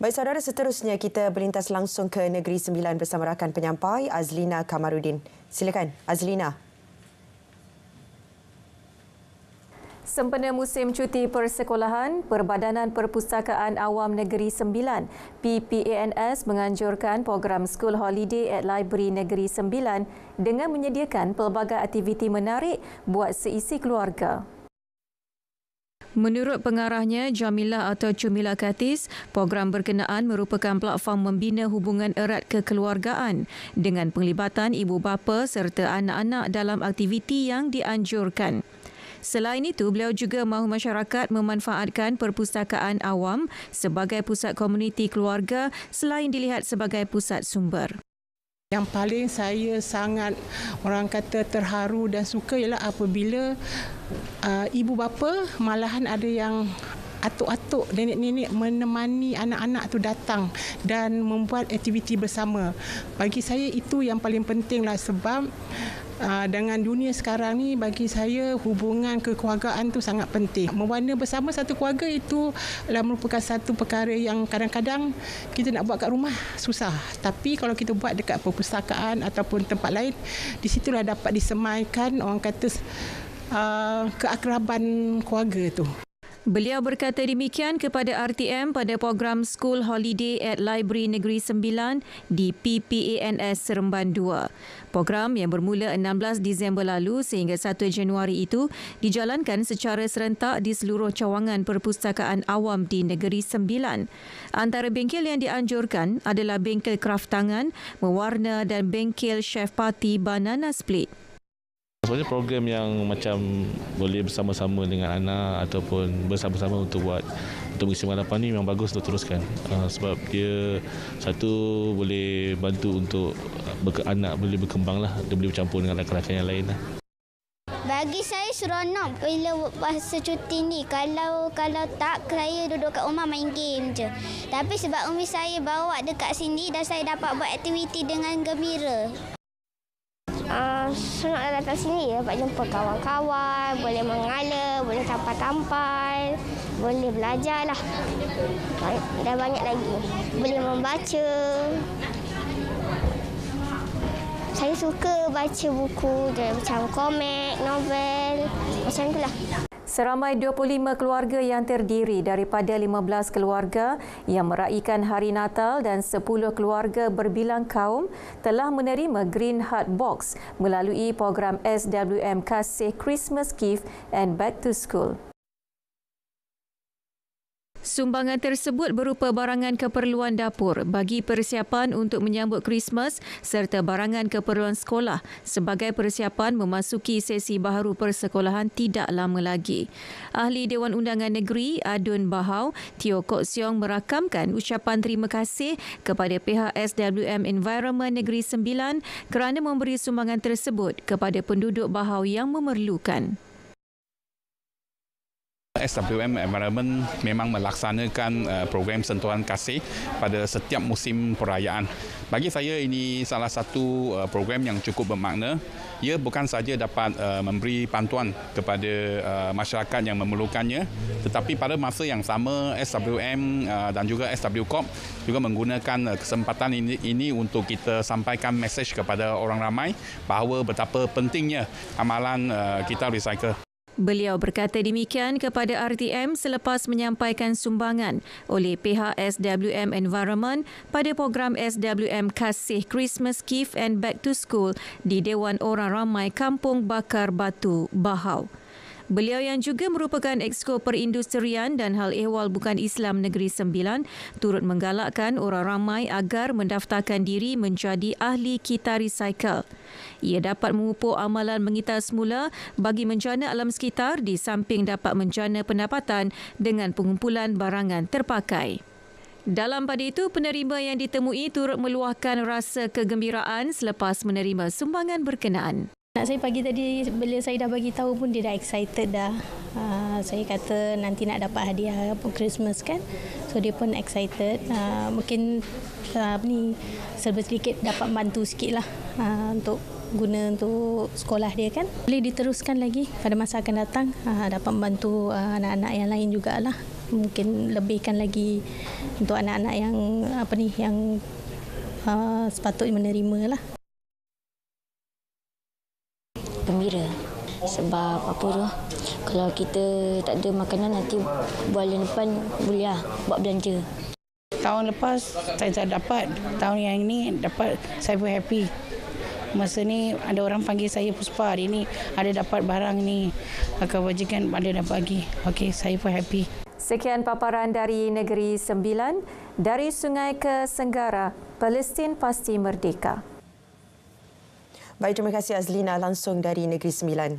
Baik saudara, seterusnya kita berlintas langsung ke Negeri Sembilan bersama rakan penyampai Azlina Kamarudin. Silakan Azlina. Sempena musim cuti persekolahan, Perbadanan Perpustakaan Awam Negeri Sembilan (PPANS) menganjurkan program School Holiday at Library Negeri Sembilan dengan menyediakan pelbagai aktiviti menarik buat seisi keluarga. Menurut pengarahnya, Jamila atau Cumila Katis, program berkenaan merupakan platform membina hubungan erat kekeluargaan dengan penglibatan ibu bapa serta anak-anak dalam aktiviti yang dianjurkan. Selain itu, beliau juga mahu masyarakat memanfaatkan perpustakaan awam sebagai pusat komuniti keluarga selain dilihat sebagai pusat sumber. Yang paling saya sangat orang kata terharu dan suka ialah apabila ibu bapa malahan ada yang atuk-atuk, nenek-nenek menemani anak-anak tu datang dan membuat aktiviti bersama. Bagi saya itu yang paling pentinglah sebab dengan dunia sekarang ni bagi saya hubungan kekeluargaan tu sangat penting. Mewarna bersama satu keluarga itu adalah merupakan satu perkara yang kadang-kadang kita nak buat kat rumah susah. Tapi kalau kita buat dekat perpustakaan ataupun tempat lain, di situlah dapat disemaikan orang kata keakraban keluarga tu. Beliau berkata demikian kepada RTM pada program School Holiday at Library Negeri Sembilan di PPANS Seremban 2. Program yang bermula 16 Disember lalu sehingga 1 Januari itu dijalankan secara serentak di seluruh cawangan perpustakaan awam di Negeri Sembilan. Antara bengkel yang dianjurkan adalah bengkel kraft tangan, mewarna dan bengkel chef party Banana Split. Sebenarnya program yang macam boleh bersama-sama dengan anak ataupun bersama-sama untuk mengisi manglapan ni memang bagus untuk teruskan. Sebab dia satu boleh bantu untuk anak boleh berkembang lah, dia boleh bercampur dengan rakan-rakan yang lain lah. Bagi saya seronok bila masa cuti ni. Kalau tak, saya duduk kat rumah main game je. Tapi sebab umi saya bawa dekat sini dan saya dapat buat aktiviti dengan gembira. Senang datang sini dapat jumpa kawan-kawan, boleh mengala, boleh tampal-tampal, boleh belajar lah. Dan banyak lagi. Boleh membaca. Saya suka baca buku macam komik, novel, macam itulah. Seramai 25 keluarga yang terdiri daripada 15 keluarga yang meraihkan Hari Natal dan 10 keluarga berbilang kaum telah menerima Green Heart Box melalui program SWM Kasih Christmas Gift and Back to School. Sumbangan tersebut berupa barangan keperluan dapur bagi persiapan untuk menyambut Christmas serta barangan keperluan sekolah sebagai persiapan memasuki sesi baharu persekolahan tidak lama lagi. Ahli Dewan Undangan Negeri Adun Bahau, Teo Kok Siong merakamkan ucapan terima kasih kepada pihak SWM Environment Negeri Sembilan kerana memberi sumbangan tersebut kepada penduduk Bahau yang memerlukan. SWM Environment memang melaksanakan program sentuhan kasih pada setiap musim perayaan. Bagi saya ini salah satu program yang cukup bermakna. Ia bukan sahaja dapat memberi bantuan kepada masyarakat yang memerlukannya, tetapi pada masa yang sama SWM dan juga SW Corp juga menggunakan kesempatan ini untuk kita sampaikan mesej kepada orang ramai bahawa betapa pentingnya amalan kita recycle. Beliau berkata demikian kepada RTM selepas menyampaikan sumbangan oleh pihak SWM Environment pada program SWM Kasih Christmas Gift and Back to School di Dewan Orang Ramai Kampung Bakar Batu, Bahau. Beliau yang juga merupakan Exco Perindustrian dan Hal Ehwal Bukan Islam Negeri Sembilan turut menggalakkan orang ramai agar mendaftarkan diri menjadi ahli kita recycle. Ia dapat memupuk amalan mengitar semula bagi menjana alam sekitar di samping dapat menjana pendapatan dengan pengumpulan barangan terpakai. Dalam pada itu, penerima yang ditemui turut meluahkan rasa kegembiraan selepas menerima sumbangan berkenaan. Anak saya pagi tadi bila saya dah bagi tahu pun dia dah excited dah. Saya kata nanti nak dapat hadiah Christmas kan. So dia pun excited. Mungkin serba sedikit dapat bantu sikit lah untuk guna untuk sekolah dia kan. Boleh diteruskan lagi pada masa akan datang, dapat membantu anak-anak yang lain jugalah. Mungkin lebihkan lagi untuk anak-anak yang yang sepatutnya menerima lah. Gembira sebab kalau kita tak ada makanan nanti bulan depan boleh buat belanja. Tahun lepas saya tak dapat, tahun yang ini dapat, saya pun happy. Masa ni ada orang panggil saya Puspa, hari ni ada dapat barang ni, kebajikan ada dapat bagi. Okey, saya pun happy. Sekian paparan dari Negeri Sembilan, dari sungai ke Senggara, Palestin pasti merdeka. Baik, terima kasih Azlina langsung dari Negeri Sembilan.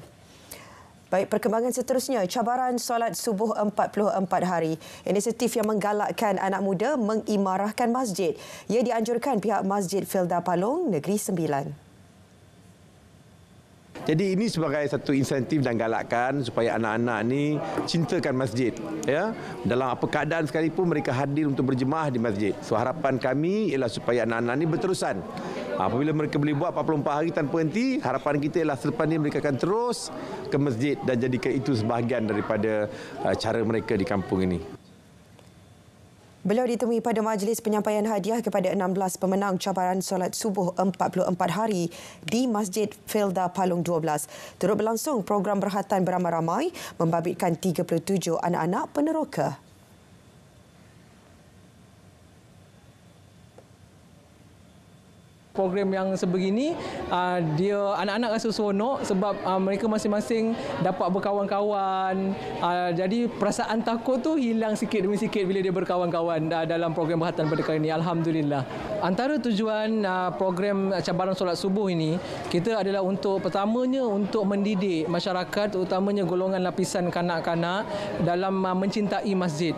Baik, perkembangan seterusnya, cabaran solat subuh 44 hari. Inisiatif yang menggalakkan anak muda mengimarahkan masjid. Ia dianjurkan pihak Masjid Filda Palong, Negeri Sembilan. Jadi ini sebagai satu insentif dan galakkan supaya anak-anak ni cintakan masjid. Ya, dalam apa keadaan sekalipun mereka hadir untuk berjemaah di masjid. So harapan kami ialah supaya anak-anak ni berterusan. Apabila mereka boleh buat 44 hari tanpa henti, harapan kita ialah selepas ini mereka akan terus ke masjid dan jadikan itu sebahagian daripada cara mereka di kampung ini. Beliau ditemui pada majlis penyampaian hadiah kepada 16 pemenang cabaran solat subuh 44 hari di Masjid Filda Palong 12. Turut berlangsung program berhatan beramai-ramai membabitkan 37 anak-anak peneroka. Program yang sebegini, dia anak-anak rasa seronok sebab mereka masing-masing dapat berkawan-kawan. Jadi perasaan takut tu hilang sikit demi sikit bila dia berkawan-kawan dalam program berhatan pada kali ini. Alhamdulillah. Antara tujuan program cabaran solat subuh ini, kita adalah pertamanya untuk mendidik masyarakat, terutamanya golongan lapisan kanak-kanak dalam mencintai masjid.